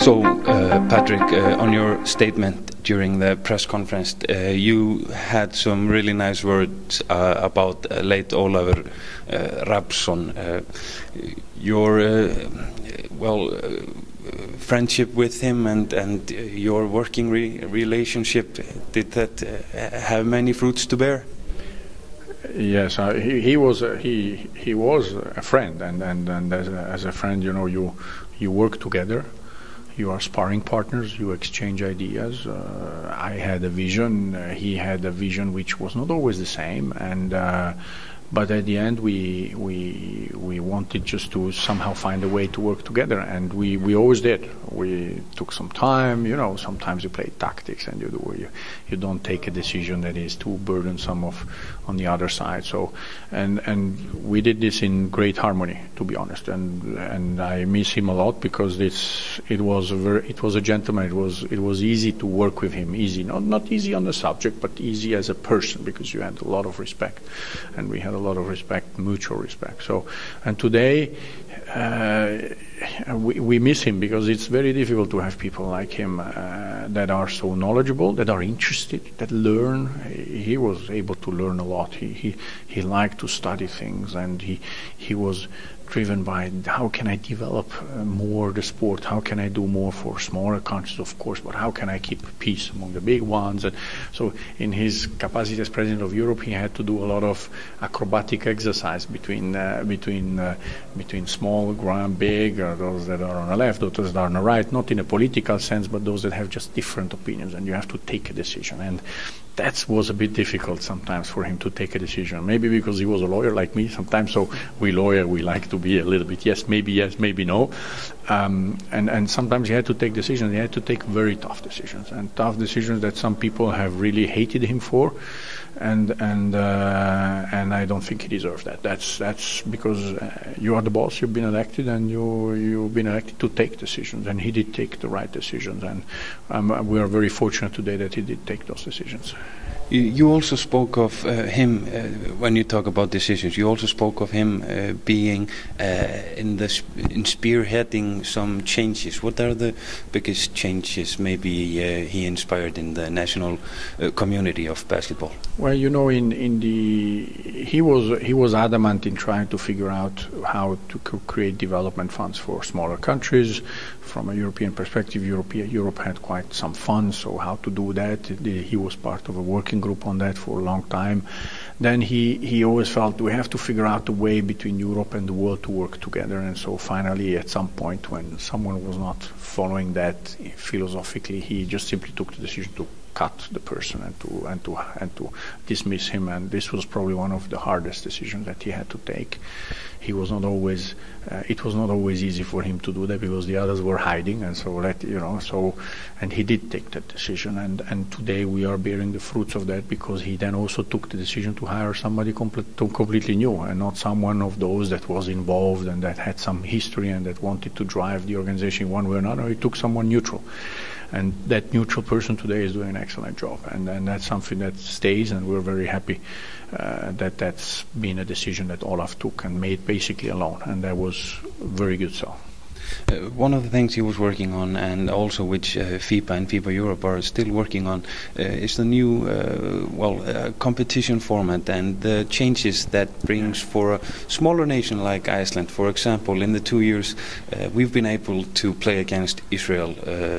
So, Patrick, on your statement during the press conference, you had some really nice words about late Ólafur Rafnsson. Your friendship with him and your working relationship, did that have many fruits to bear? Yes, he was a friend, and as a friend, you know, you work together. You are sparring partners, you exchange ideas. I had a vision, he had a vision which was not always the same, but at the end we wanted just to somehow find a way to work together, and we always did. We took some time, you know, sometimes you play tactics and you don't take a decision that is too burdensome on the other side. So and we did this in great harmony, to be honest, and I miss him a lot because it was a gentleman. It was easy to work with him, easy, not easy on the subject, but easy as a person, because you had a lot of respect, and we had a lot of respect, mutual respect. So, and today we miss him because it's very difficult to have people like him that are so knowledgeable, that are interested, that learn. He was able to learn a lot. He liked to study things, and he was driven by how can I develop more the sport, how can I do more for smaller countries, of course, but how can I keep peace among the big ones. And so in his capacity as president of Europe, he had to do a lot of acrobatic exercise between small, grand, big, or those that are on the left, those that are on the right, not in a political sense, but those that have just different opinions, and you have to take a decision. And that was a bit difficult sometimes for him to take a decision. Maybe because he was a lawyer like me sometimes, so we like to be a little bit yes, maybe no. And sometimes he had to take decisions. He had to take very tough decisions, and tough decisions that some people have really hated him for. And I don't think he deserves that. That's because you are the boss. You've been elected, and you've been elected to take decisions. And he did take the right decisions. And we are very fortunate today that he did take those decisions. You also spoke of him when you talk about decisions. You also spoke of him being in spearheading some changes. What are the biggest changes maybe he inspired in the national community of basketball? Well, you know, he was adamant in trying to figure out how to create development funds for smaller countries. From a European perspective, Europe had quite some funds, so how to do that? He was part of a working group on that for a long time. Then he always felt we have to figure out a way between Europe and the world to work together. And so finally, at some point, when someone was not following that philosophically, he just simply took the decision to cut the person and to dismiss him. And this was probably one of the hardest decisions that he had to take. He was not always. It was not always easy for him to do that because the others were hiding, and and he did take that decision. And today we are bearing the fruits of that because he then also took the decision to hire somebody completely new, and not someone of those that was involved and that had some history and that wanted to drive the organization one way or another. He took someone neutral. And that neutral person today is doing an excellent job, and that's something that stays, and we're very happy that that's been a decision that Olaf took and made basically alone, and that was very good. So. One of the things he was working on, and also which FIBA and FIBA Europe are still working on, is the new competition format and the changes that brings for a smaller nation like Iceland. For example, in the 2 years we've been able to play against Israel,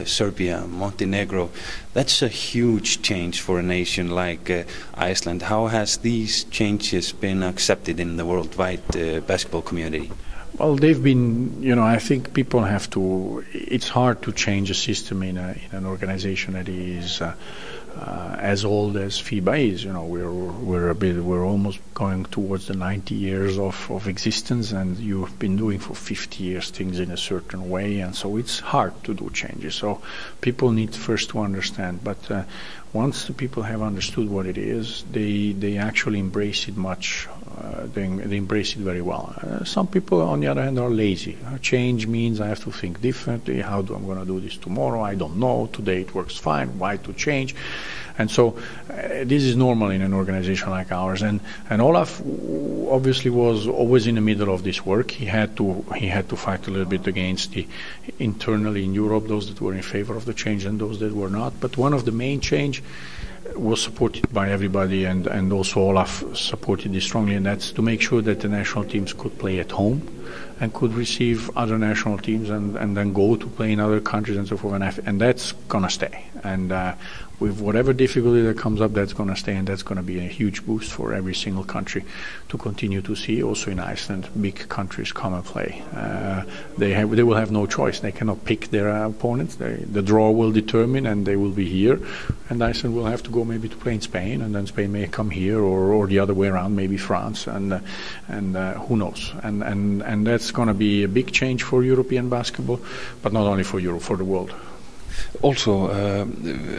Serbia, Montenegro. That's a huge change for a nation like Iceland. How has these changes been accepted in the worldwide basketball community? Well, they've been, you know, I think people have to, it's hard to change a system in an organization that is as old as FIBA is. You know, we're almost going towards the 90 years of existence, and you've been doing for 50 years things in a certain way, and so it's hard to do changes. So people need first to understand, but once the people have understood what it is, they actually embrace it much. They embrace it very well. Some people, on the other hand, are lazy. Change means I have to think differently. How am I going to do this tomorrow? I don't know. Today it works fine. Why to change? And so this is normal in an organization like ours. And Olaf obviously was always in the middle of this work. He had to fight a little bit against the internally in Europe, those that were in favor of the change and those that were not. But one of the main change was supported by everybody, and also Olaf supported this strongly, and that's to make sure that the national teams could play at home and could receive other national teams and then go to play in other countries and so forth. And that's going to stay. And with whatever difficulty that comes up, that's going to stay, and that's going to be a huge boost for every single country to continue to see. Also in Iceland, big countries come and play. They will have no choice. They cannot pick their opponents. The draw will determine, and they will be here. And Iceland will have to go maybe to play in Spain, and then Spain may come here, or the other way around, maybe France, and who knows. And that's going to be a big change for European basketball, but not only for Europe, for the world. Also,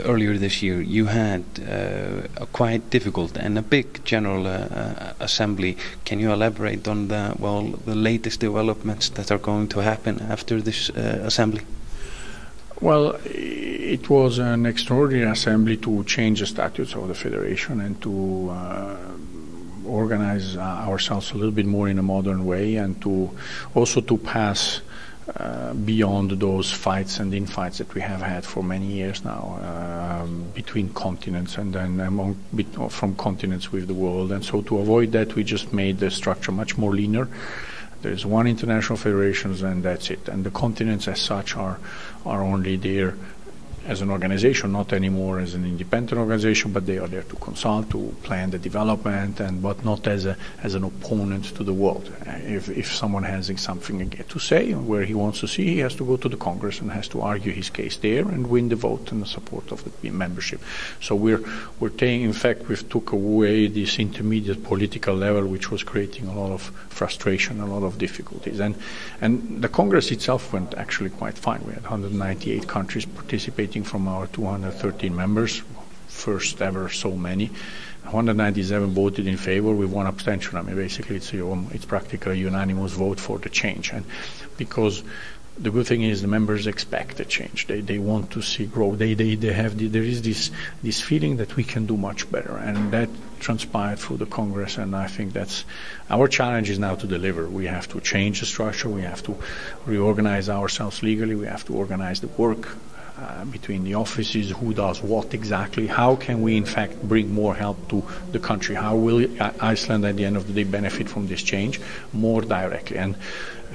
earlier this year, you had a quite difficult and a big General Assembly. Can you elaborate on the latest developments that are going to happen after this assembly? Well, it was an extraordinary assembly to change the statutes of the federation and to organize ourselves a little bit more in a modern way, and to also to pass beyond those fights and infights that we have had for many years now between continents and then from continents with the world. And so to avoid that, we just made the structure much more leaner. There's one international federation, and that's it. And the continents as such are only there as an organization, not anymore as an independent organization, but they are there to consult, to plan the development, but not as an opponent to the world. If someone has something to say where he wants to see, he has to go to the Congress and has to argue his case there and win the vote and the support of the membership. So we're taking, in fact, we've took away this intermediate political level, which was creating a lot of frustration, a lot of difficulties. And the Congress itself went actually quite fine. We had 198 countries participating from our 213 members, first ever so many. 197 voted in favor with one abstention. I mean, basically, it's practically a unanimous vote for the change. And because the good thing is the members expect a change. They want to see growth. There is this feeling that we can do much better, and that transpired through the Congress. And I think that's our challenge is now to deliver. We have to change the structure. We have to reorganize ourselves legally. We have to organize the work between the offices, who does what exactly, how can we in fact bring more help to the country, how will Iceland at the end of the day benefit from this change more directly. And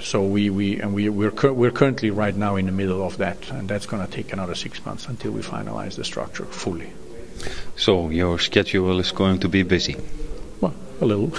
so we're currently right now in the middle of that, and that's going to take another 6 months until we finalize the structure fully. So your schedule is going to be busy? Well, a little.